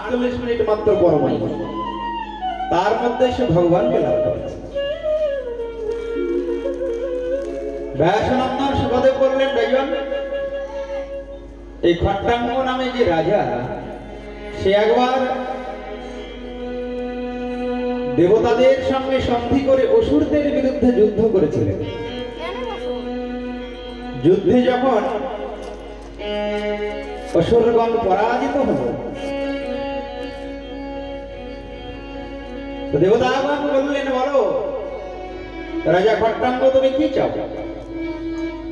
48 minute মাত্র পরমাই, তার মধ্যে সে ভগবানকে লাভ করেছে। ব্যাসনন্দন সুখদেব বললেন, রাজন, এই খট্টাঙ্গ নামে যে রাজা, সে একবার দেবতাদের সঙ্গে সন্ধি করে অসুরদের বিরুদ্ধে যুদ্ধ করেছিলেন। যুদ্ধে যখন অসুরগণ পরাজিত হল, দেবতাগণ বললেন, বলো রাজা খট্টাঙ্গ, তুমি কি চাও?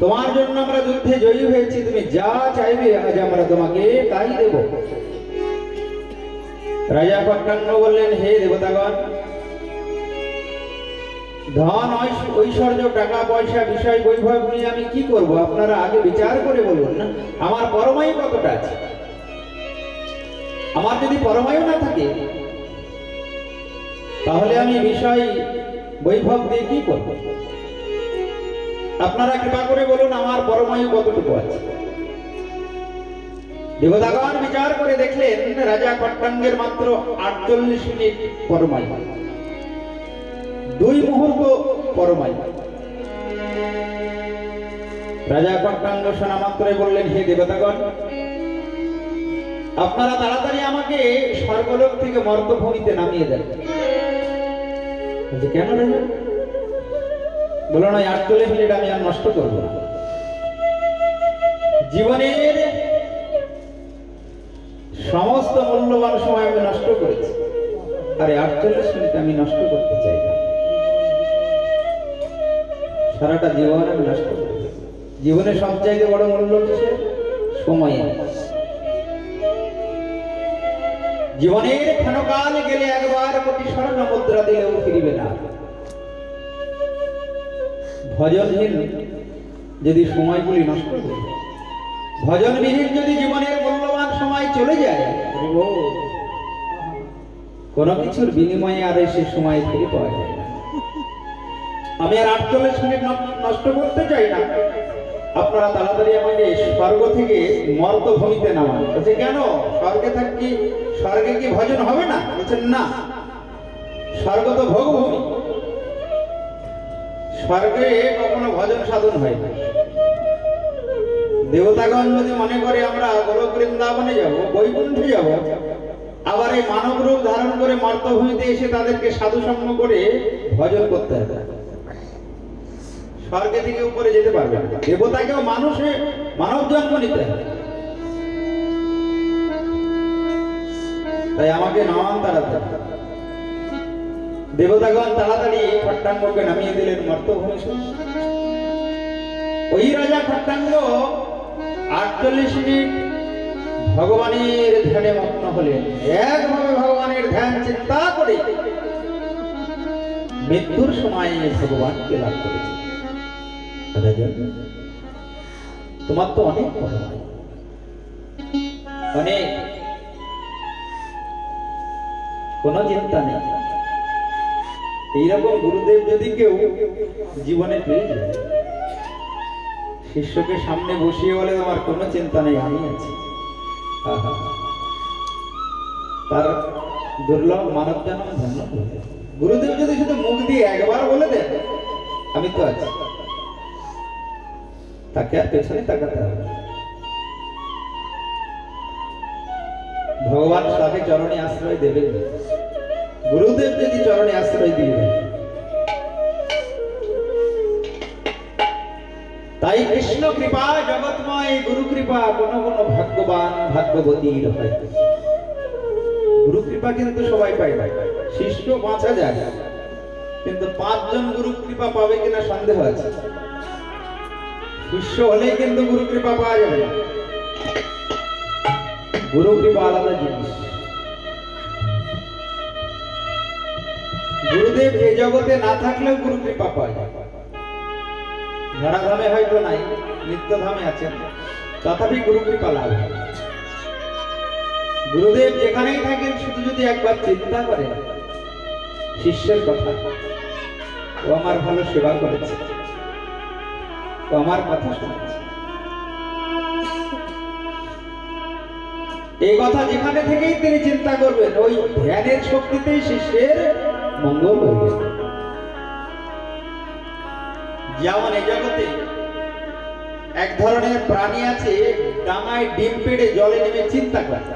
তোমার জন্য আমরা যুদ্ধে জয়ী হয়েছি, তুমি যা চাইবে আজ আমরা তোমাকে তাই দেব। রাজা খট্টাঙ্গ বললেন, হে দেবতাগণ, ধন ঐশ্বর্য টাকা পয়সা বিষয় বৈভব নিয়ে আমি কি করব? আপনারা আগে বিচার করে বলুন না, আমার পরমায়ু কতটা আছে? আমার যদি পরমায়ু না থাকে তাহলে আমি বিষয় বৈভব দিয়ে কি করব? আপনারা কৃপা করে বলুন আমার পরমায়ু কতটুকু আছে? দেবতাগণ বিচার করে দেখলেন রাজা খট্টাঙ্গের মাত্র 48 মিনিট পরমায়ু, 2 মুহূর্ত পরমায়ু। রাজা খট্টাঙ্গ শোনা মাত্রই বললেন, হে দেবতাগণ, আপনারা তাড়াতাড়ি আমাকে স্বর্গলোক থেকে মর্তভূমিতে নামিয়ে দেন। কেন রাজা? বলো না, 48 মিনিট আমি আর নষ্ট করব না। জীবনের সমস্ত মূল্যবান সময় আমি নষ্ট করেছি, আরে 48 মিনিট আমি নষ্ট করতে চাই না। সারাটা জীবন আমি নষ্ট করেছি। জীবনে সবচাইতে বড় মূল্য কিসের? সময়ে। জীবনের ক্ষণকাল গেলে একবার কোটি স্বর্ণ মুদ্রা দিলেও ফিরিবে না। ভজনহীন যদি সময়গুলি নষ্ট করে, ভজনবিহীন যদি জীবনের মূল্যবান সময় চলে যায়, কোনো কিছুর বিনিময়ে আর সে সময় ফিরে পাওয়া যায় না। আমি আর 48 মিনিট নষ্ট করতে চাই না, আপনারা তাড়াতাড়ি আমাকে স্বর্গ থেকে মর্তভূমিতে নামান। বলছে, কেন? স্বর্গে কি ভজন হবে না? বলছেন, না, স্বর্গ তো ভোগভূমি, স্বর্গে কখনো ভজন সাধন হয় না। দেবতাগণ যদি মনে করে আমরা গোলক বৃন্দাবনে যাব, বৈকুণ্ঠে যাব, আবার এই মানব রূপ ধারণ করে মর্তভূমিতে এসে তাদেরকে সাধু সঙ্গ করে ভজন করতে হবে, স্বর্গে থেকে উপরে যেতে পারবে না। দেবতাকেও মানব জন্ম নিতে হবে। তাই আমাকে নামান তাড়াতাড়ি। দেবতাগণ তাড়াতাড়ি খট্টাঙ্গকে নামিয়ে দিলেন মর্তভূমি। ওই রাজা খট্টাঙ্গ 48 মিনিট ভগবানের ধ্যানে মগ্ন হলেন। একভাবে ভগবানের ধ্যান চিন্তা করে মৃত্যুর সময় ভগবানকে লাভ করেছে। তোমার তো অনেক অনেক কোনো চিন্তা নেই। এইরকম গুরুদেব যদি কেউ জীবনে পেয়ে যায়, শিষ্যকে সামনে বসিয়ে বলে, তোমার কোনো চিন্তা নেই, আমি আছি, তার দুর্লভ মানব জন্ম ধন্য। গুরুদেব যদি শুধু মুখ দিয়ে একবার বলে দেন আমি তো আছি, তাকে আর পেছনে তাকাতে হবে। ভগবান তাকে চরণে আশ্রয় দেবেন। গুরুদেব যদি চরণে আশ্রয় দিয়ে দেন, তাই কৃষ্ণ কৃপা জগৎময়, গুরু কৃপা কোন কোন ভাগ্যবান ভাগ্যবতীর হয়। গুরু কৃপা কিন্তু সবাই পায় না, শিষ্য 5000, কিন্তু 5 জন গুরু কৃপা পাবে কিনা সন্দেহ আছে। শিষ্য হলেই কিন্তু গুরু কৃপা পাওয়া যাবে না। গুরু কৃপা আলাদা জিনিস। গুরুদেব এই জগতে না থাকলেও গুরু কৃপা পাওয়া যায়। ধরাধামে হয়তো নাই, নিত্যধামে আছেন, তথাপি গুরু কৃপা লাভ। গুরুদেব যেখানেই থাকেন শুধু যদি একবার চিন্তা করেন শিষ্যের কথা, ও আমার ভালো সেবা করেছে, ও আমার কথা শুনেছে, এই কথা যেখানে থেকেই তিনি চিন্তা করবেন, ওই ধ্যানের শক্তিতেই শিষ্যের মঙ্গল হয়ে যাবে। যেমন এই জগতে এক ধরনের প্রাণী আছে, ডাঙায় ডিম পেড়ে জলে নেমে চিন্তা করে।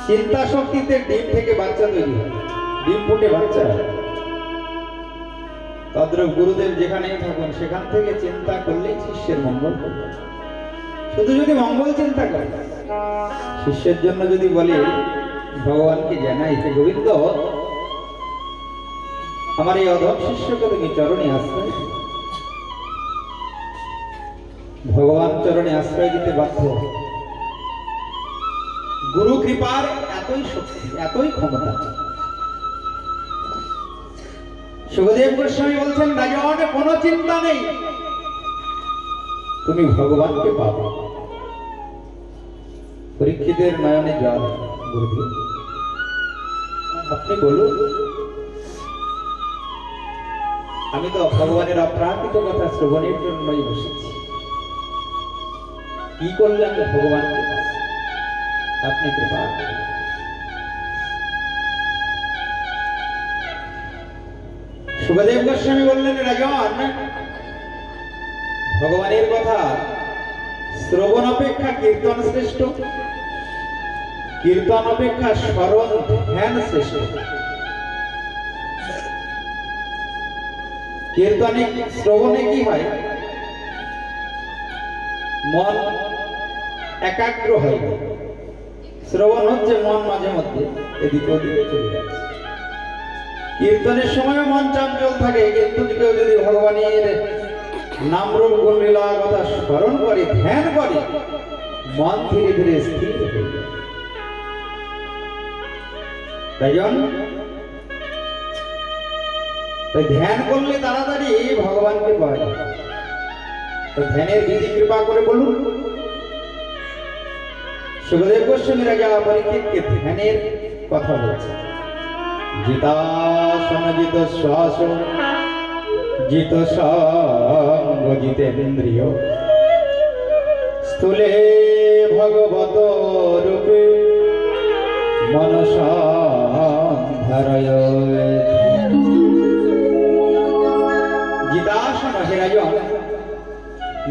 চিন্তা শক্তিতে ডিম থেকে বাচ্চা তৈরি হয়, ডিম ফুটে বাচ্চা হয়। তদ্রূপ গুরুদেব যেখানেই থাকুন সেখান থেকে চিন্তা করলেই শিষ্যের মঙ্গল করবে। শুধু যদি মঙ্গল চিন্তা করে, শিষ্যের জন্য যদি বলে ভগবানকে জানাই যে গোবিন্দ আমার এই অধম শিষ্যকে তুমি চরণে আশ্রয়, ভগবান চরণে আশ্রয় দিতে বাধ্য। গুরু কৃপার এতই শক্তি, এতই ক্ষমতা। সুখদেব গোস্বামী বলছেন, রাজন কোনো চিন্তা নেই, তুমি ভগবানকে পাবে। পরীক্ষিতের নয়নে জল। গুরুদেব আপনি বলুন, আমি তো ভগবানের অপ্রাকৃত কথা শ্রবণের জন্যই বসেছি, কি করলে আমি ভগবানকে পাব? আপনি কৃপা করুন। সুখদেব গোস্বামী বললেন, রাজন ভগবানের কথা শ্রবণ অপেক্ষা কীর্তন শ্রেষ্ঠ, কীর্তন অপেক্ষা স্মরণ ধ্যান শ্রেষ্ঠ। কীর্তনে শ্রবণে কি হয়, মন একাগ্র হয়। শ্রবণ হচ্ছে মন মাঝে মধ্যে এদিকে ওদিকে চলে যাচ্ছে। কীর্তনের সময় মন চঞ্চল থাকে, কিন্তু কেউ যদি ভগবানের নামরূপ গুণলীলার কথা স্মরণ করে, ধ্যান করে, মন ধীরে ধীরে স্থির হয়ে যায়। তাই জন্য ধ্যান করলে তাড়াতাড়ি ভগবানকে পাওয়া যায়। তো ধ্যানের বিধি কৃপা করে বলুন। সুখদেব গোস্বামী রাজা পরীক্ষিতকে ধ্যানের কথা বলছে। জিতাসন জিত শ্বাস জিত সঙ্গ জিতেন্দ্রিয় স্থূলে ভগবত রূপে মনসা ধারয়। জিতাসন হে রাজন,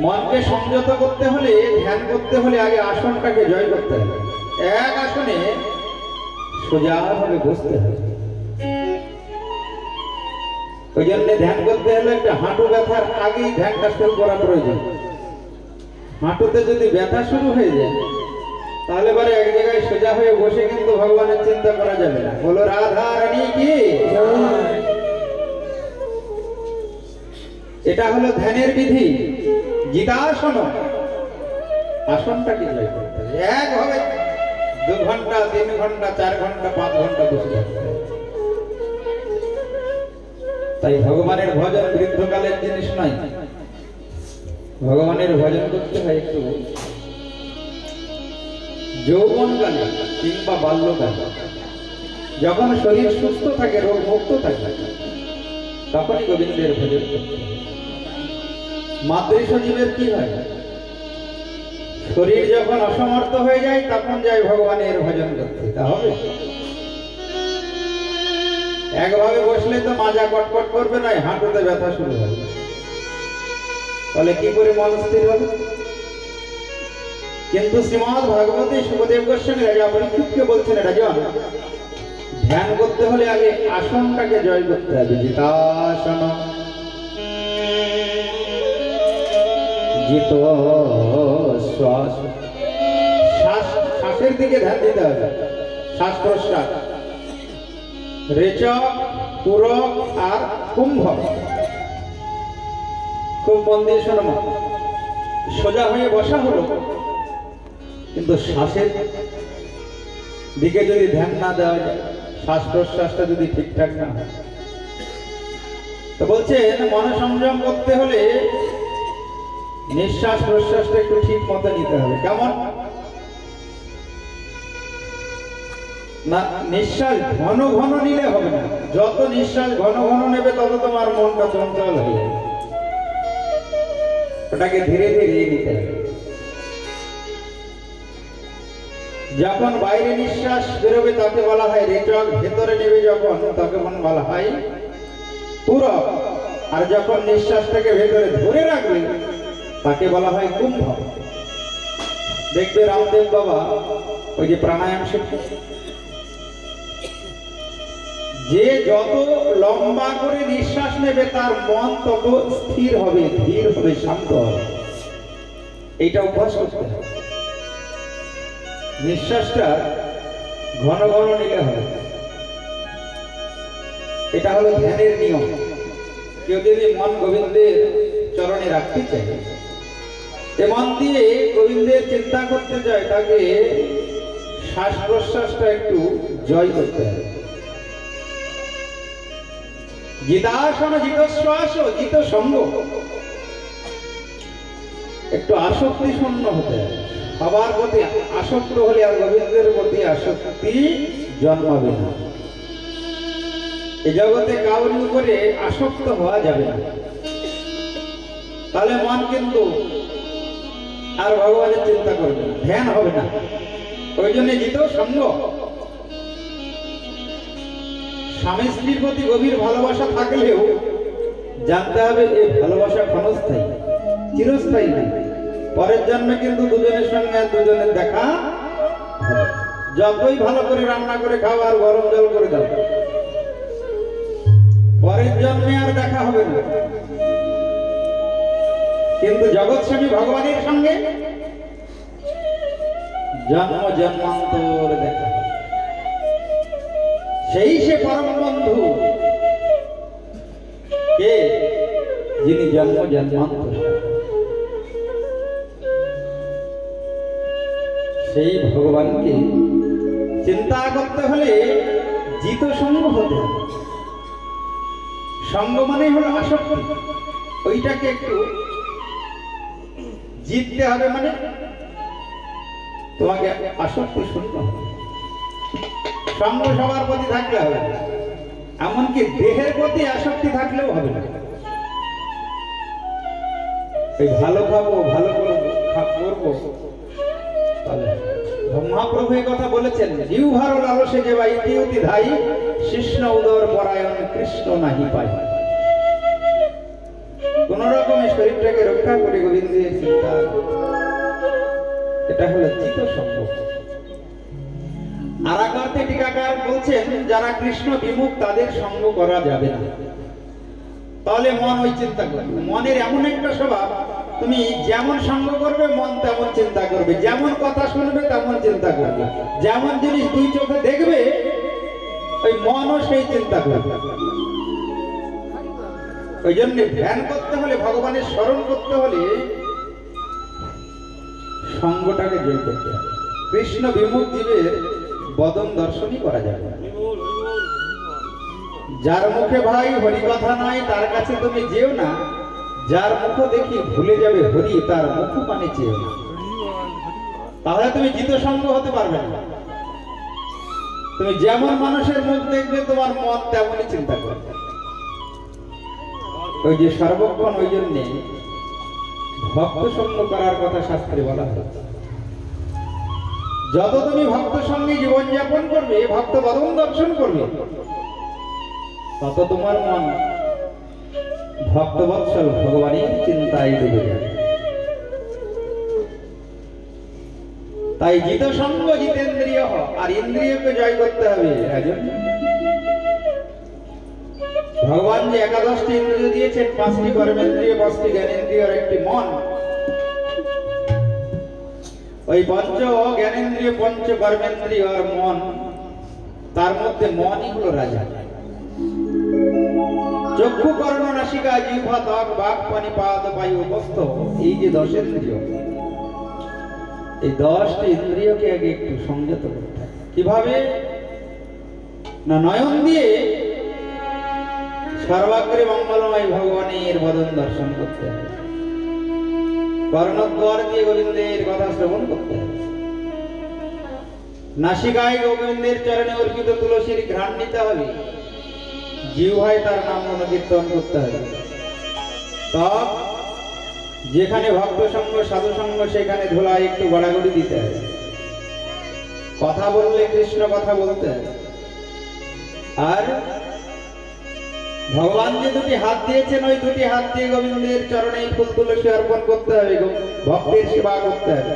মনকে সংযত করতে হলে, ধ্যান করতে হলে আগে আসনটাকে জয় করতে হবে। এক আসনে সোজাভাবে বসতে হবে। ওই জন্য ধ্যান করতে হলে একটা হাঁটু ব্যথার আগেই ধ্যানটা শুরু করা প্রয়োজন। হাঁটুতে যদি ব্যথা শুরু হয়ে যায়, তাহলে পরে এক জায়গায় সোজা হয়ে বসে কিন্তু ভগবানের চিন্তা করা যাবে না। বলো রাধা রানী কি। এটা হলো ধ্যানের বিধি। জিতাসন, আসনটাকে জয় করতে হবে। একভাবে 2 ঘন্টা 3 ঘন্টা 4 ঘন্টা 5 ঘন্টা বসে থাকতে হবে। তাই ভগবানের ভজন বৃদ্ধকালের জিনিস নয়। ভগবানের ভজন করতে হয় একটু যৌবনকালে কিংবা বাল্যকালে, যখন শরীর সুস্থ থাকে, রোগ মুক্ত থাকে, তখনই গোবিন্দের ভজন করতে হয়। মাতৃ সজীবের কি হয়, শরীর যখন অসমর্থ হয়ে যায় তখন যায় ভগবানের ভজন করতে। তা হবে একভাবে বসলে তো মাজা কটকট করবে না, হাঁটুতে ব্যথা শুরু হবে, তাহলে কি করে মন স্থির হবে? কিন্তু শ্রীমদ ভাগবতে সুখদেব গোস্বামী রাজা পরীক্ষিতকে বলছেন, রাজন ধ্যান করতে হলে আগে আসনটাকে জয় করতে হবে। জিতাসন জিত শ্বাস, শ্বাসের দিকে ধ্যান দিতে হবে। শ্বাস প্রশ্বাস, রেচক, পুরক আর কুম্ভ। খুব মন দিয়ে শোনো। সোজা হয়ে বসা হলো, কিন্তু শ্বাসের দিকে যদি ধ্যান না দেওয়া যায়, শ্বাস প্রশ্বাসটা যদি ঠিকঠাক না হয়, তো বলছেন মন সংযম করতে হলে নিঃশ্বাস প্রশ্বাসটা একটু ঠিক মতো নিতে হবে। কেমন না, নিঃশ্বাস ঘন ঘন নিলে হবে না। যত নিঃশ্বাস ঘন ঘন নেবে তত তোমার মনটা চঞ্চল হয়ে যাবে। ওটাকে ধীরে ধীরে নিতে হবে। যখন বাইরে নিঃশ্বাস বেরোবে তাকে বলা হয় রেচক, ভেতরে নেবে যখন তাকে বলা হয় পূরক, আর যখন নিঃশ্বাসটাকে ভেতরে ধরে রাখবে তাকে বলা হয় কুম্ভ। দেখবে রামদেব বাবা ওই যে প্রাণায়াম শিক্ষক, যে যত লম্বা করে নিঃশ্বাস নেবে তার মন তত স্থির হবে, ধীর হবে, শান্ত হবে। এইটা অভ্যাস করতে হবে। নিঃশ্বাসটা ঘন ঘন নিলে হবে। এটা হলো ধ্যানের নিয়ম। কেউ যদি মন গোবিন্দের চরণে রাখতে চায়, এ মন দিয়ে গোবিন্দের চিন্তা করতে চায়, তাকে শ্বাস প্রশ্বাসটা একটু জয় করতে হবে। জিতাসন, জিতশ্বাস, জিত সঙ্গ, একটু আসক্তি শূন্য হতে হবে। সবার প্রতি আসক্ত হলে আর গোবিন্দের প্রতি আসক্তি জন্মাবে না। এই জগতে কাউর উপরে আসক্ত হওয়া যাবে না, তাহলে মন কিন্তু আর ভগবানের চিন্তা করবে না, ধ্যান হবে না। ওই জন্য জিত সঙ্গ। স্বামী স্ত্রীর প্রতি গভীর ভালোবাসা থাকলেও জানতে হবে এই ভালোবাসা ক্ষণস্থায়ী, চিরস্থায়ী নয়। পরের জন্মে কিন্তু দুজনের সঙ্গে দুজনের দেখা হবে। যতই ভালো করে রান্না করে খাও আর গরম জল করে দাও, পরের জন্মে আর দেখা হবে না। কিন্তু জগৎ স্বামী ভগবানের সঙ্গে জন্ম জন্মান্তর দেখা হবে। সেই সে পরম বন্ধু কে, যিনি জন্ম জন্মান্তর। সেই ভগবানকে চিন্তা করতে হলে জিত সঙ্গ হতে হবে। সঙ্গ মানে হলো আসক্তি, ওইটাকে একটু জিততে হবে। মানে তোমাকে আসক্তি শূন্য হবে। সঙ্গ সবার প্রতি থাকলে হবে না, এমনকি দেহের প্রতি আসক্তি থাকলেও হবে না। এই ভালো খাবো, ভালো করবো, তাহলে মহাপ্রভু এই কথা বলেছেন, জিহ্বার লালসে যে বা ইতিউতি ধাই, কৃষ্ণ উদর পরায়ণ কৃষ্ণ নাহি পাই। কোন রকমের শরীরটাকে রক্ষা করে গোবিন্দের চিন্তা, এটা হলো চিত সঙ্গ। আরাকার্তে টিকাকার বলছেন, যারা কৃষ্ণ বিমুখ তাদের সঙ্গ করা যাবে না। তাহলে মন ওই চিন্তা করবে। মনের এমন একটা স্বভাব, তুমি যেমন সঙ্গ করবে মন তেমন চিন্তা করবে, যেমন কথা শুনবে তেমন চিন্তা করবে, যেমন জিনিস দুই চোখে দেখবে ওই মনও সেই চিন্তা করবে। ওই জন্য ধ্যান করতে হলে, ভগবানের স্মরণ করতে হলে সঙ্গটাকে জয় করতে হবে। কৃষ্ণ বিমুখ জীবের বদন দর্শনই করা যাবে না। যার মুখে ভাই হরি কথা নাই তার কাছে তুমি যেও না, যার মুখ দেখি ভুলে যাবে হরি তার মুখ পানে চেও না। তাহলে তুমি জিত সঙ্গ হতে পারবে না। তুমি যেমন মানুষের মুখ দেখবে তোমার মন তেমনই চিন্তা করবে। ওই যে সর্বক্ষণ, ওই জন্যে ভক্ত সঙ্গ করার কথা শাস্ত্রে বলা হয়েছে। যত তুমি ভক্ত সঙ্গে জীবনযাপন করবে, ভক্ত বদন দর্শন করবে, তত তোমার মন ভক্তবৎসল ভগবানের চিন্তায় ডুবে যাবে। তাই জিত সঙ্গ জিতেন্দ্রিয়, আর ইন্দ্রিয়কে জয় করতে হবে। ভগবান যে 11টি ইন্দ্রিয় দিয়েছেন, 5টি কর্মেন্দ্রিয়, 5টি জ্ঞানেন্দ্রিয় আর একটি মন। ওই পঞ্চ জ্ঞানেন্দ্রিয়, পঞ্চ কর্মেন্দ্রিয় আর মন, তার মধ্যে মনই হলো রাজা। চক্ষু, কর্ণ, নাসিকা, জিহ্বা, ত্বক, বাক, পানি, পাদ, বায়ু, বস্ত্র, এই যে 10 ইন্দ্রিয়, এই 10টি ইন্দ্রিয়কে আগে একটু সংযত করতে হবে। কিভাবে না, নয়ন দিয়ে সর্বাগ্রে মঙ্গলময় ভগবানের বদন দর্শন করতে হবে। কর্ণদ্বার দিয়ে গোবিন্দের কথা শ্রবণ করতে হবে। নাসিকায় গোবিন্দের চরণে অর্পিত তুলসীর ঘ্রাণ নিতে হবে। জিহ্বায় তার নাম অনুকীর্তন করতে হবে। ত্বক, যেখানে ভক্ত সঙ্গ, সাধু সঙ্গ, সেখানে ধুলায় একটু গড়াগড়ি দিতে হবে। কথা বললে কৃষ্ণ কথা বলতে হবে। আর ভগবান যে দুটি হাত দিয়েছেন ওই দুটি হাত দিয়ে গোবিন্দের চরণে ফুল তুলসী অর্পণ করতে হবে, ভক্তের সেবা করতে হবে।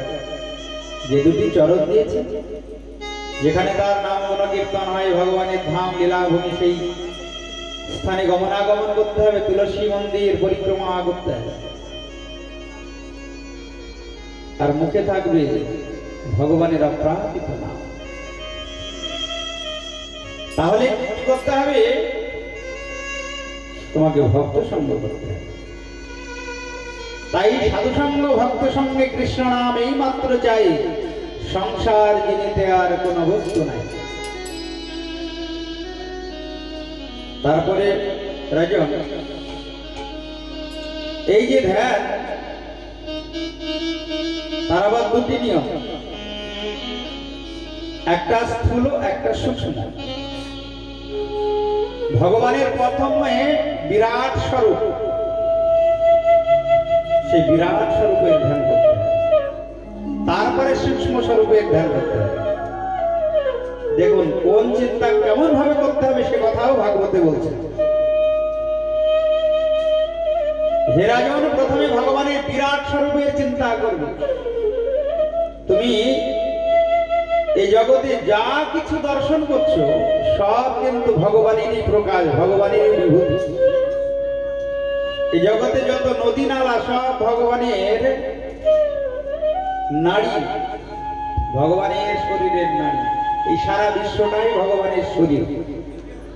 যে দুটি চরণ দিয়েছে, যেখানে তার নাম গুণকীর্তন হয়, ভগবানের ধাম লীলাভূমি, সেই স্থানে গমনাগমন করতে হবে, তুলসী মন্দির পরিক্রমা করতে হবে। আর মুখে থাকবে ভগবানের অপ্রাকৃত নাম। তাহলে কি করতে হবে? তোমাকে ভক্ত সঙ্গ করতে হবে। তাই সাধু সঙ্গ ভক্ত সঙ্গে কৃষ্ণ নাম এই মাত্র চাই, সংসার জিনিতে আর কোন বস্তু নাই। তারপরে রাজন, এই যে ধ্যান, তার আবার দুটি নিয়ম, একটা স্থূল একটা সূক্ষ্ম। ভগবানের প্রথমে বিরাট স্বরূপ, সেই বিরাট স্বরূপের ধ্যান করতে হবে, তারপরে সূক্ষ্ম স্বরূপের ধ্যান করতে হবে। দেখুন কোন চিন্তা কেমন ভাবে করতে হবে সে কথাও ভাগবতে বলছে। হে রাজন, প্রথমে ভগবানের বিরাট স্বরূপের চিন্তা করবে। তুমি এই জগতে যা কিছু দর্শন করছো সব কিন্তু ভগবানেরই প্রকাশ, ভগবানেরই বিভূতি। এই জগতে যত নদী নালা সব ভগবানের নাড়ি, ভগবানের শরীরের নাড়ি। এই সারা বিশ্বটাই ভগবানের শরীর।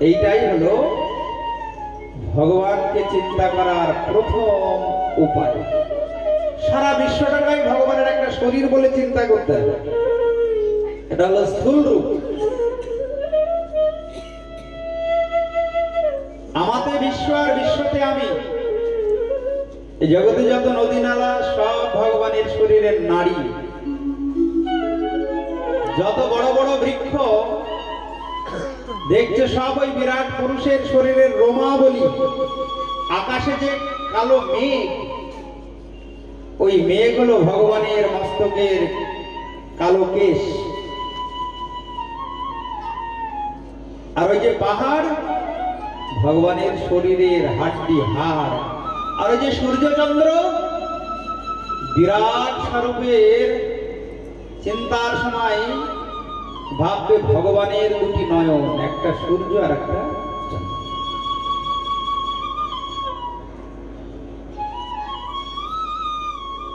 এইটাই হলো ভগবানকে চিন্তা করার প্রথম উপায়। সারা বিশ্বটাই ভগবানের একটা শরীর বলে চিন্তা করতে হবে। এটা হলো স্থূল রূপ। আমাদের বিশ্ব আর বিশ্বতে আমি, এই জগতে যত নদী নালা সব ভগবানের শরীরের নাড়ি। যত বড় বড় বৃক্ষ দেখছে সব ওই বিরাট পুরুষের শরীরের রোমাবলী। আকাশে যে কালো মেঘ, ওই মেঘ হলো ভগবানের মস্তকের কালো কেশ। আর ওই যে পাহাড় ভগবানের শরীরের হাড্ডি হাড়। আর ওই যে সূর্যচন্দ্র বিরাট স্বরূপের চিন্তার সময় ভাববে ভগবানের দুটি নয়ন, একটা সূর্য আর একটা চন্দ্র।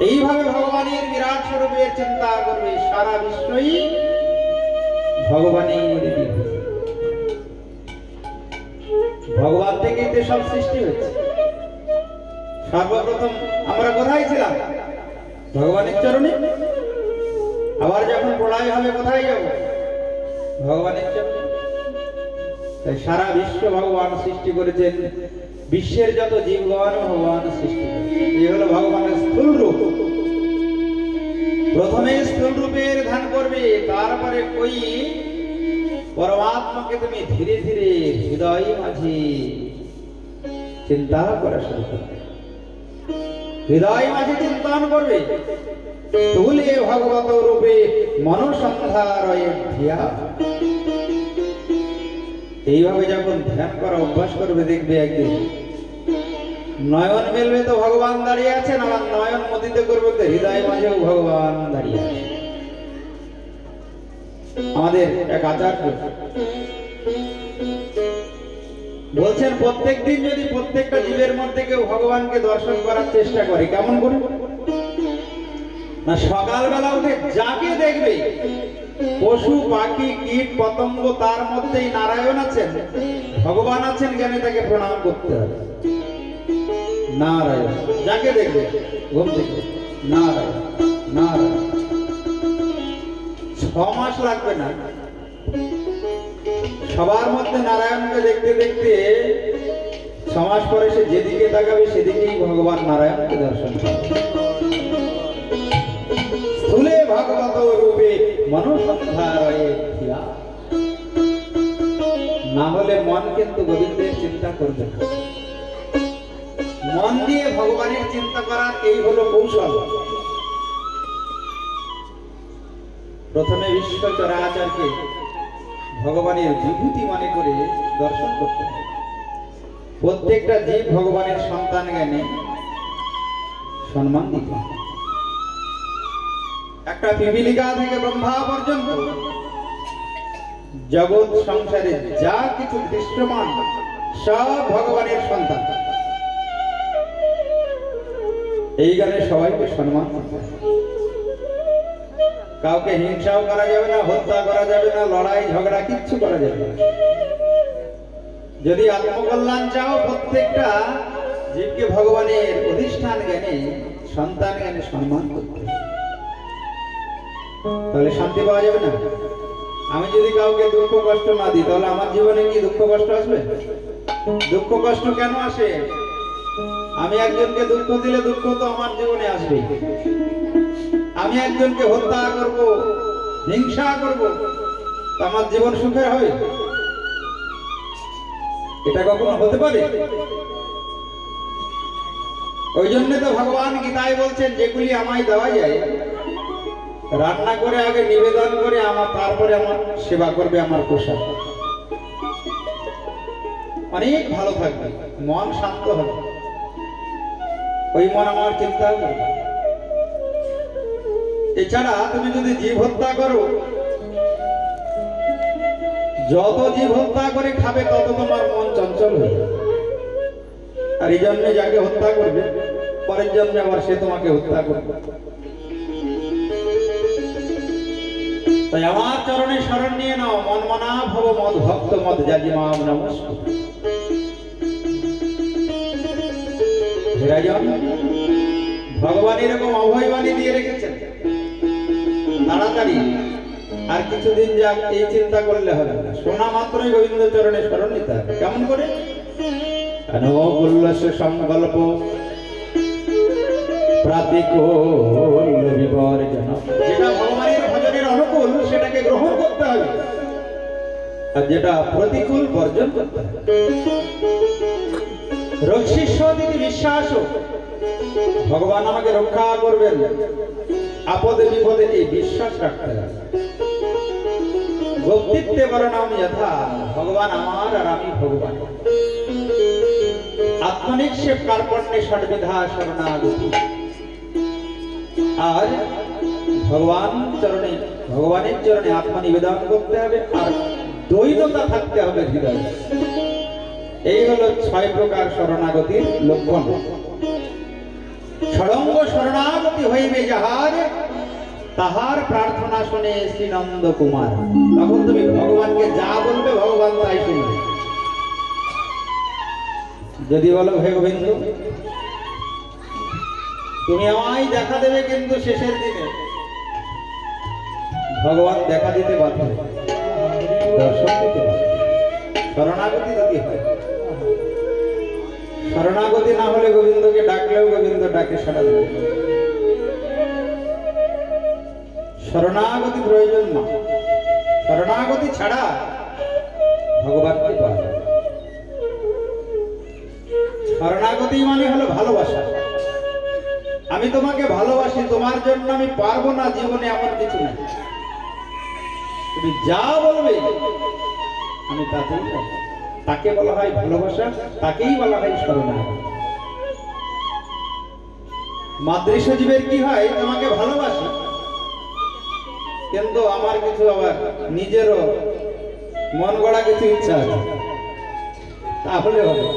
এইভাবে ভগবানের বিরাট স্বরূপের চিন্তা করবে। সারা বিশ্বই ভগবানের বিভূতি। ভগবান থেকেই তো সব সৃষ্টি হয়েছে। সর্বপ্রথম আমরা কোথায় ছিলাম? ভগবানের চরণে। আবার যখন প্রলয় হবে কোথায় যাব? ভগবানের চরণে। তাই সারা বিশ্ব ভগবান সৃষ্টি করেছেন। বিশ্বের যত জীবগণ ভগবান সৃষ্টি করেছেন। এই হলো ভগবানের স্থূল রূপ। প্রথমে স্থূল রূপের ধ্যান করবে, তারপরে ওই পরমাত্মাকে তুমি ধীরে ধীরে হৃদয় মাঝে চিন্তা করা শুরু করবে। হৃদয় মাঝে চিন্তন করবে। স্থূলে ভগবত রূপে মনসন্ধারয়ে ধিয়া। এইভাবে যখন ধ্যান করা অভ্যাস করবে, দেখবে একদিন নয়ন মেলবে তো ভগবান দাঁড়িয়ে আছেন, আবার নয়ন মদিত করবে তো হৃদয় মাঝেও ভগবান দাঁড়িয়ে আছেন। আমাদের এক আচার্য বলছেন, প্রত্যেক দিন যদি প্রত্যেকটা জীবের মধ্যে কেউ ভগবানকে দর্শন করার চেষ্টা করে, কেমন করে না, সকালবেলা উঠে যাকে দেখবে পশু পাখি কীট পতঙ্গ তার মধ্যেই নারায়ণ আছেন, ভগবান আছেন, জ্ঞানে তাকে প্রণাম করতে হবে। নারায়ণ যাকে দেখবে ঘুম থেকে নারায়ণ নারায়ণ। 6 মাস লাগবে না, সবার মধ্যে নারায়ণকে দেখতে দেখতে 6 মাস পরে সে যেদিকে তাকাবে সেদিকেই ভগবান নারায়ণকে দর্শন করবে। স্থূলে ভগবত রূপে মনসন্ধারয়ে ধিয়া। না হলে মন কিন্তু গোবিন্দের চিন্তা করবে না। মন দিয়ে ভগবানের চিন্তা করার এই হলো কৌশল। প্রথমে বিশ্ব চরাচরকে ভগবানের বিভূতি মনে করে দর্শন করতে হবে। প্রত্যেকটা জীব ভগবানের সন্তান জ্ঞানে সম্মান দিতে হবে। একটা পিপিলিকা থেকে ব্রহ্মা পর্যন্ত জগৎ সংসারে যা কিছু দৃশ্যমান সব ভগবানের সন্তান। এই গানে সবাইকে সম্মান করতে হবে। কাউকে হিংসাও করা যাবে না, হত্যা করা যাবে না, লড়াই ঝগড়া কিচ্ছু করা যাবে না। যদি আত্মকল্যাণ চাও, প্রত্যেকটা জীবকে ভগবানের অধিষ্ঠান জ্ঞানে সন্তান জ্ঞানে সম্মান করতে হবে, তাহলে শান্তি পাওয়া যাবে না। আমি যদি কাউকে দুঃখ কষ্ট না দিই, তাহলে আমার জীবনে কি দুঃখ কষ্ট আসবে? দুঃখ কষ্ট কেন আসে? আমি একজনকে দুঃখ দিলে দুঃখ তো আমার জীবনে আসবে। আমি একজনকে হত্যা করব, হিংসা করব, তো আমার জীবন সুখের হবে? এটা কখনো হতে পারে? ওই জন্য তো ভগবান গীতায় বলছেন, যেগুলি আমায় দেওয়া যায় রান্না করে আগে নিবেদন করে তারপরে আমার সেবা করবে, আমার প্রসাদ অনেক ভালো থাকবে, মন শান্ত হবে। ওই মন আমার চিন্তা করবে। এছাড়া তুমি যদি জীব হত্যা করো, যত জীব হত্যা করে খাবে তত তোমার মন চঞ্চল হয়ে যাবে। আর এই জন্য যাকে হত্যা করবে, পরের জন্য আবার সে তোমাকে হত্যা করবে। তাই আমার চরণে শরণ নিয়ে নাও, মন মনা ভব মদ ভক্ত মদ জাজি মাম নমস্কার। ভগবান এরকম অভয়বাণী দিয়ে রেখেছেন, তাড়াতাড়ি আর কিছুদিন যাক এই চিন্তা করলে হবে না। শোনা মাত্রই গোবিন্দ চরণে শরণ নিতে হবে। কেমন করে? অনুকূল্য সংকল্প প্রাতিকূল বিবর্জন। যেটা ভগবানের ভজনের অনুকূল সেটাকে গ্রহণ করতে হবে, আর যেটা প্রতিকূল বর্জন করতে হবে। রক্ষিষ্য দিদি বিশ্বাস, ভগবান আমাকে রক্ষা করবেন, আপদে বিপদে এই বিশ্বাস রাখতে হবে। ভক্তিত্বে বর্ণাম যথা, ভগবান আমার আর আমি ভগবান। আত্মনিক্ষেপ কার্পণ্যে ষড়বিধা শরণাগতি। আর ভগবানের চরণে আত্মনিবেদন করতে হবে, আর দ্বৈততা থাকতে হবে হৃদয়ে। এই হলো 6 প্রকার শরণাগতির লক্ষণ। ষড়ঙ্গ শরণাগতি হইবে যাহার, তাহার প্রার্থনা শুনে শ্রীনন্দ কুমার। তখন তুমি ভগবানকে যা বলবে ভগবান তাই শুনবে। যদি বলো হে গোবিন্দ তুমি আমায় দেখা দেবে, কিন্তু শেষের দিনে ভগবান দেখা দিতে বাধ্য, দর্শন দিতে বাধ্য। শরণাগতি যদি হয়, শরণাগতি না হলে গোবিন্দকে ডাকলেও গোবিন্দ ডাকে সাড়া দেবে। শরণাগতি প্রয়োজন না। শরণাগতি ছাড়া ভগবানকে পাওয়া যায়। শরণাগতি মানে হলো ভালোবাসা। আমি তোমাকে ভালোবাসি, তোমার জন্য আমি পারবো না জীবনে এমন কিছু নাই। তুমি যা বলবে আমি তাতেই পারবো। তাকে বলা হয় ভালোবাসা, তাকেই বলা হয় শরণাগতি। মাদৃশ জীবের কি হয়, তোমাকে ভালোবাসি কিন্তু আমার কিছু আবার নিজেরও মন গড়া কিছু ইচ্ছা আছে, তাহলে হবে।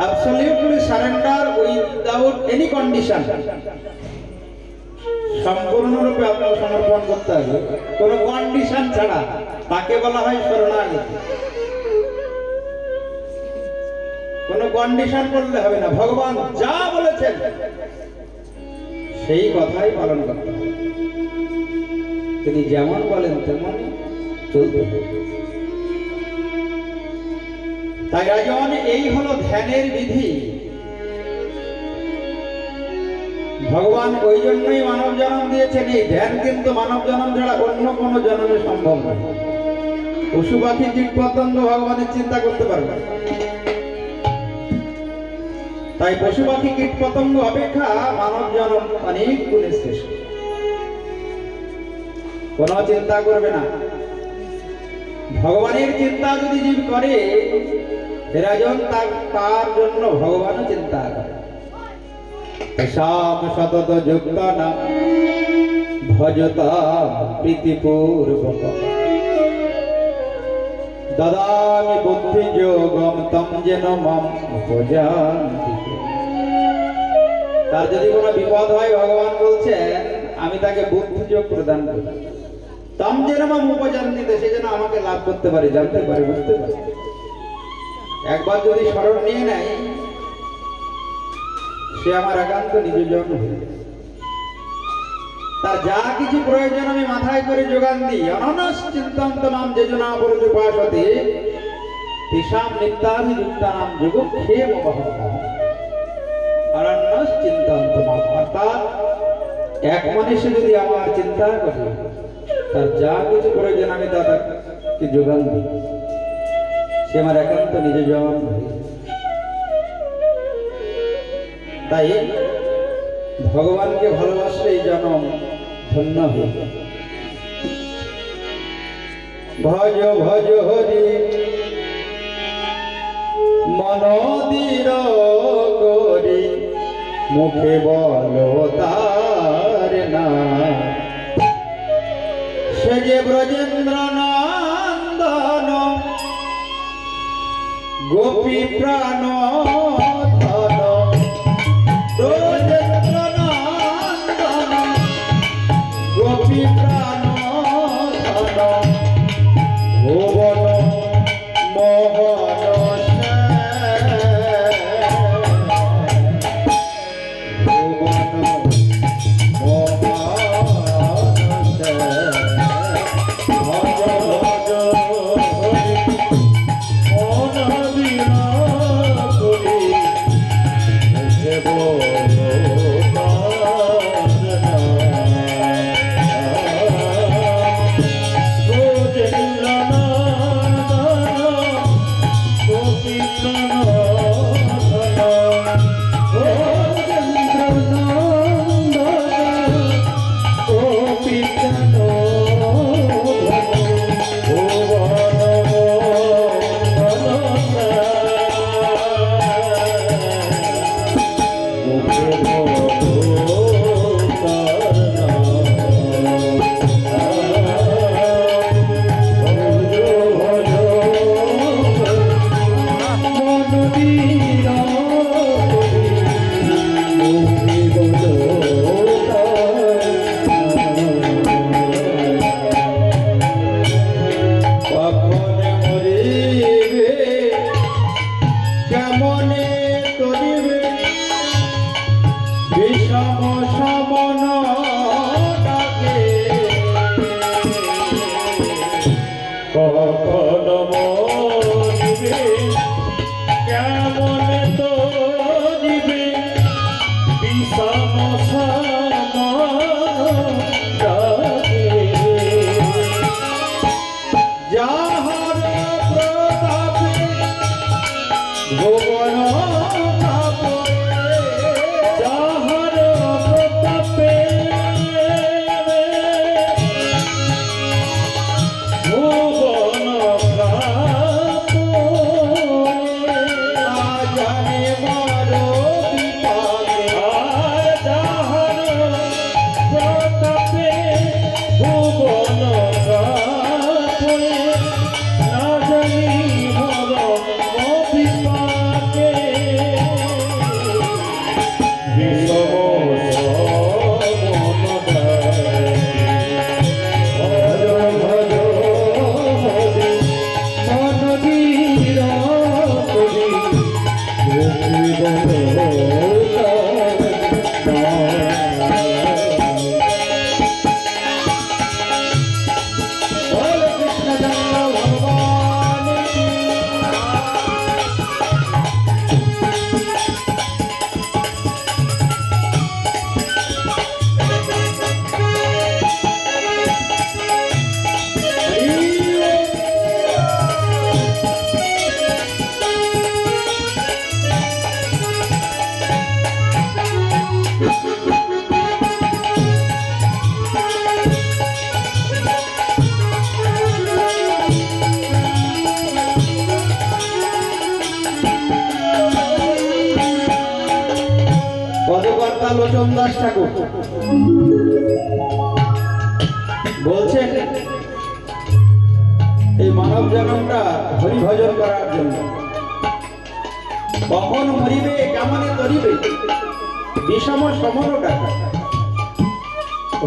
Absolutely surrender without any condition, সম্পূর্ণরূপে আত্মসমর্পণ করতে হবে, কোনো কন্ডিশন ছাড়া। তাকে বলা হয় শরণাগতি। কোনো কন্ডিশন করলে হবে না। ভগবান যা বলেছেন সেই কথাই পালন করতে হবে। তিনি যেমন বলেন তেমন চলতে হবে। তাই রাজন, এই হলো ধ্যানের বিধি। ভগবান ওই জন্যই মানব জন্ম দিয়েছেন। এই ধ্যান কিন্তু মানব জন্ম ছাড়া অন্য কোন জন্মে সম্ভব নয়। পশু পাখি কীট পতঙ্গ ভগবানের চিন্তা করতে পারবে, তাই পশু পাখি কীট পতঙ্গ অপেক্ষা মানব জন্ম অনেক গুণে শ্রেষ্ঠ। কোনো চিন্তা করবে না। ভগবানের চিন্তা যদি জীব করে, রাজন তার জন্য ভগবানও চিন্তা করে। শ্যাম সতত যুক্ত না ভজতাম প্রীতিপূর্বক দদামি বুদ্ধি যোগম তম যেন মম উপজান্তি। তার যদি কোনো বিপদ হয়, ভগবান বলছেন আমি তাকে বুদ্ধি যোগ প্রদান করি। তম যেন মম উপজান্তি, সে যেন আমাকে লাভ করতে পারে, জানতে পারে, বুঝতে পারে। একবার যদি স্মরণ নিয়ে নেয়, সে আমার একান্ত নিজজন হয়ে যায়। তার যা কিছু প্রয়োজন আমি মাথায় করে যোগান দিই। অননস চিন্তন্ত নাম যোজনা পরুপাসতে তেষাম নিত্যাভিযুক্তানাম যোগক্ষেম বহঃ। অননস চিন্তন্ত নাম, অর্থাৎ এক মনুষ্য যদি আমার চিন্তা করে, তার যা কিছু প্রয়োজন আমি তাকে যোগান দিই, সে আমার একান্ত নিজজন হয়ে যায়। তাই ভগবানকে ভালোবাসলে এই জনম ধন্য হয়ে যায়। ভজ ভজ হরি মনদির করি, মুখে বলো তার নাম। সে যে ব্রজেন্দ্র নন্দন গোপী প্রাণ ধন, ব্রজেন্দ্র নন্দন গোপী প্রাণ ধন, ভুবন মোহন ভুবন মোহন ভজ ভজ লোচন দাস ঠাকুর বলছেন এই মানব জন্মটা হরিভজন করার জন্য। কখন মরিবে কেমনে করিবে বিষম সমনটা।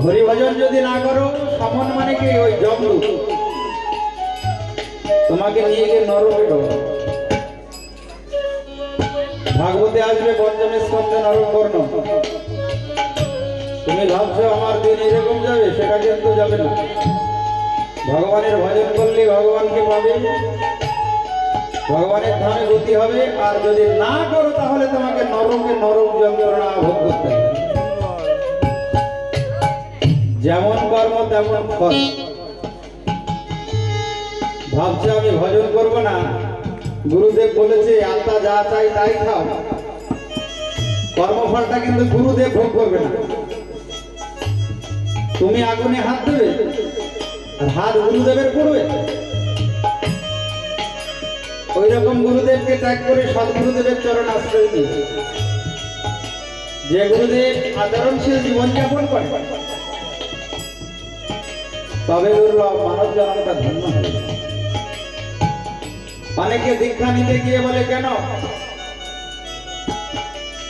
হরিভজন যদি না করো, সমন মানে কি ওই জমদূত তোমাকে নিয়ে গিয়ে নরকে ঢোকাবে। ভাগবতে আসবে পঞ্চমের স্কন্ধে নরকর্ণ। তুমি ভাবছো আমার দিন এরকম যাবে, সেটা কিন্তু যাবে না। ভগবানের ভজন করলে ভগবানকে পাবে, ভগবানের ধামে গতি হবে। আর যদি না করো তাহলে তোমাকে নরকে নরক যন্ত্রণা ভোগ করতে হবে। যেমন কর্ম তেমন ফল। ভাবছো আমি ভজন করব না, গুরুদেব বলেছে আত্মা যা চাই তাই খাও, কর্মফলটা কিন্তু গুরুদেব ভোগ করবে না। তুমি আগুনে হাত দেবে আর হাত গুরুদেবের পড়বে। ওই রকম গুরুদেবকে ত্যাগ করে সদ্গুরুদেবের চরণ আশ্রয় দিবে। যে গুরুদেব আচরণশীল জীবনযাপন করে, তবে দুর্লভ মানব জন্মটা ধন্য হবে। অনেকে দীক্ষা নিতে গিয়ে বলে কেন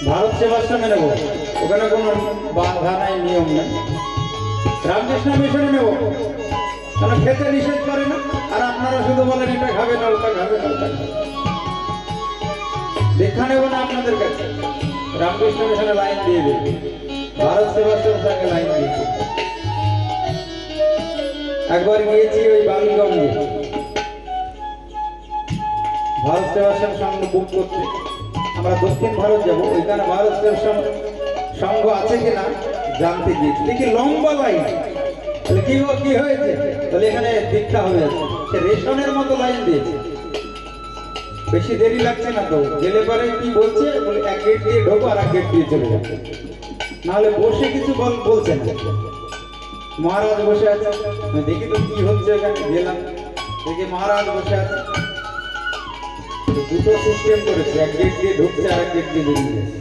ভারত সেবাশ্রমে নেব, ওখানে কোনো বাধা নাই, নিয়ম নেই। রামকৃষ্ণ মিশনে নেব, কেন খেতে নিষেধ করে না। আর আপনারা শুধু বলেন এটা খাবে না, ওটা খাবে না, ওটা খাবে। দীক্ষা নেব না আপনাদের কাছে, রামকৃষ্ণ মিশনে লাইন দিয়ে দেবে, ভারত সেবাশ্রম সঙ্গে লাইন দিয়েছে। একবার গিয়েছি ওই বালিগঞ্জে ভারত সেবাশ্রম সংঘ বুক করতে। আমরা দক্ষিণ ভারত যাব, ওইখানে ভারত সেবাশ্রম সংঘ আছে কিনা জানতে গিয়েছি। দেখি লম্বা লাইন। কি হয়েছে? তাহলে এখানে দীক্ষা হবে। সে রেশনের মতো লাইন দিয়েছে। বেশি দেরি লাগছে না তো, গেলে পরে কি বলছে, এক গেট দিয়ে ঢোকো আর এক গেট দিয়ে চলে যাবে, নাহলে বসে কিছু বলছে না। মহারাজ বসে আছে, দেখি তো কি হচ্ছে। এখানে গেলাম, দেখি মহারাজ বসে আছে। দুটো সিস্টেম করেছে, এক গেট দিয়ে ঢুকছে আর এক গেট দিয়ে বেরিয়ে যাচ্ছে।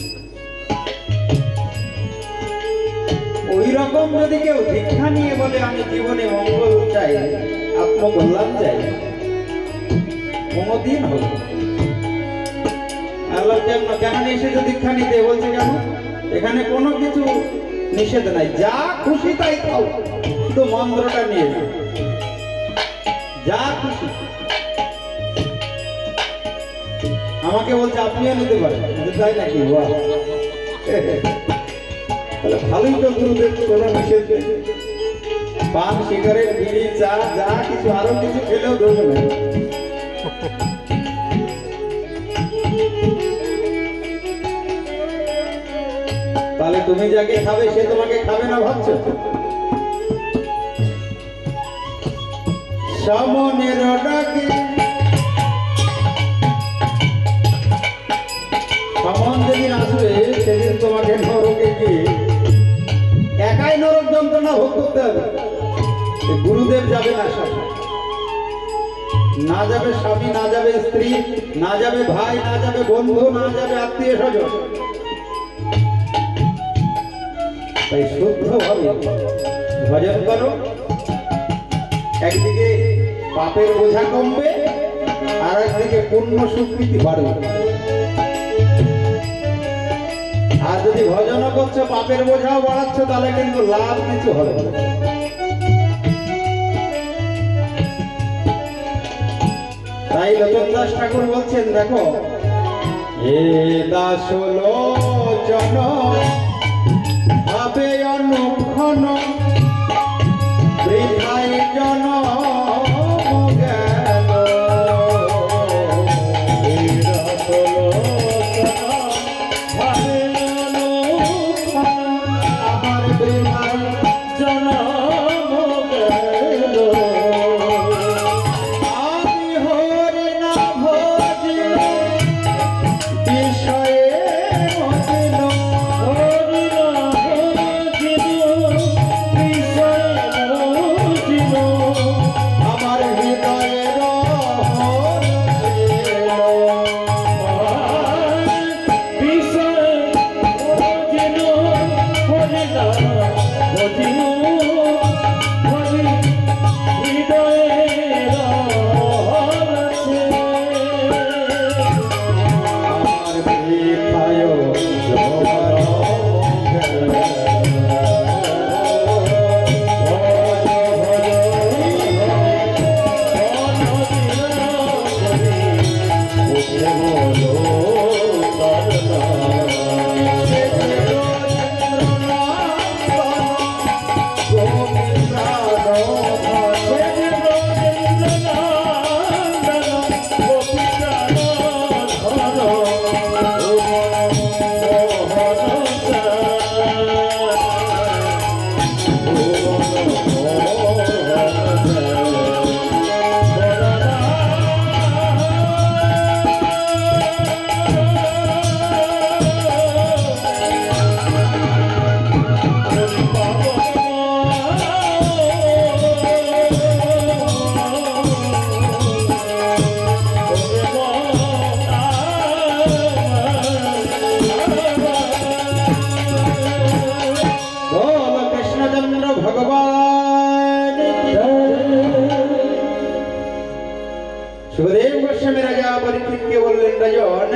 ওই রকম যদি কেউ দীক্ষা নিয়ে বলে আমি জীবনে মঙ্গল চাই, আত্মকল্যাণ চাই, কোনদিন হবে আল্লাহ কেন নিয়ে এসেছে দীক্ষা নিতে? বলছে কেন এখানে কোনো কিছু নিষেধ নাই, যা খুশি তাই খাও, শুধু মন্ত্রটা নিয়ে যাও, যা খুশি। আমাকে বলছে আপনিও নিতে পারেন, তাই নাকি? তাহলে ভালোই তো, গুরুদেব কোনো নিষেধ নেই। পান, সিগারেট, বিড়ি, চা, যা কিছু আরো কিছু খেলেও দোষ নেই। তাহলে তুমি যাকে খাবে সে তোমাকে খাবে না ভাবছো? সমনের ডাকে সমন যেদিন আসবে সেদিন তোমাকে নরকে গিয়ে একাই নরক যন্ত্রণা ভোগ করতে হবে। গুরুদেব যাবে না, সাথে না যাবে স্বামী, না যাবে স্ত্রী, না যাবে ভাই, না যাবে বন্ধু, না যাবে আত্মীয় স্বজন। তাই শুদ্ধভাবে ভজন করো। একদিকে পাপের বোঝা কমবে, আর একদিকে পুণ্য স্বীকৃতি বাড়বে। আর যদি ভজন করছো, পাপের বোঝাও বাড়াচ্ছ, তাহলে কিন্তু লাভ কিছু হবে না। তাই লোচন দাস ঠাকুর বলছেন, দেখো এ দাস লোচন ভাবে অনুক্ষণ বৃথায় জন গেল। আমার বৃথায় জন গেল। আমি হরি না ভজিল বিষয়ে মজিল, হরি না ভজিল বিষয়ে মজিল। সুখদেব গোস্বামী রাজা পরীক্ষিতকে বললেন, রাজন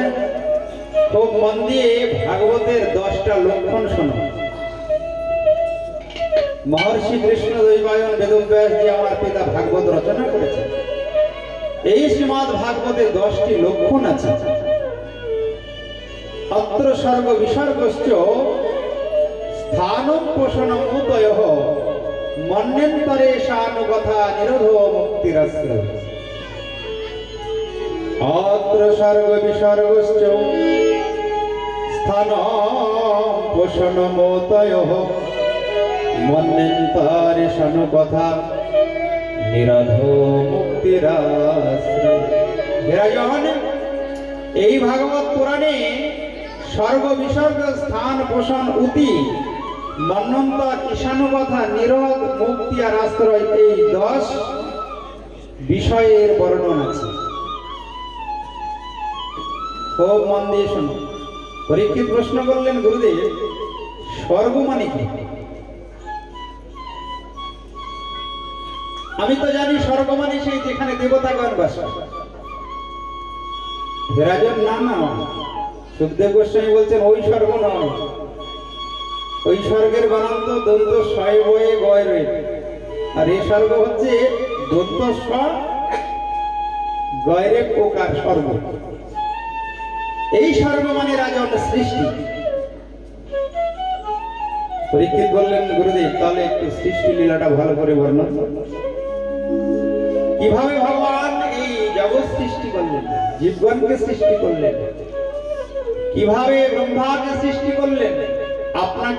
খুব মন দিয়ে ভাগবতের 10টা লক্ষণ শোনো। মহর্ষি কৃষ্ণ দৈবায়ন বেদব্যাস যে আমার পিতা ভাগবত রচনা করেছেন, এই শ্রীমদ ভাগবতে 10টি লক্ষণ আছে। অত্র স্বর্গ বিসর্গশ্চ স্থানম পোষণম উদয়ঃ মন্যন্তরে শানুকথা নিরোধ মুক্তিরাশ্রয়। অত্র স্বর্গ বিসর্গশ্চ স্থানম পোষণম উদয়ঃ মন্যন্তরে শানুকথা নিরোধ মুক্তিরাশ্রয়। রাজন, এই ভাগবত পুরাণে স্বর্গ বিসর্গ স্থান পোষণ উতি মন্বন্তর ঈশানুকথা নিরোধ মুক্তি আর আশ্রয়, এই 10 বিষয়ের বর্ণন আছে। খুব মন দিয়ে শোনো। পরীক্ষিত প্রশ্ন করলেন, গুরুদেব স্বর্গ মানে কি? আমি তো জানি স্বর্গ মানে সেই যেখানে দেবতাগণ বাস করে। রাজন, না না, সুখদেব গোস্বামী বলছেন ওই স্বর্গ নয়। ওই স্বর্গের বানান তো দন্ত শয় বয়ে গয় রয়ে, আর এই স্বর্গ হচ্ছে দন্ত স গয়রে কোকার স্বর্গ। এই স্বর্গ মানে রাজন সৃষ্টি। পরীক্ষিত বললেন, গুরুদেব তাহলে একটু সৃষ্টি লীলাটা ভালো করে বর্ণন। কিভাবে ভগবান এই জগৎ সৃষ্টি করলেন, জীবগণকে সৃষ্টি করলেন, কিভাবে ব্রহ্মাকে সৃষ্টি করলেন, আপনাকে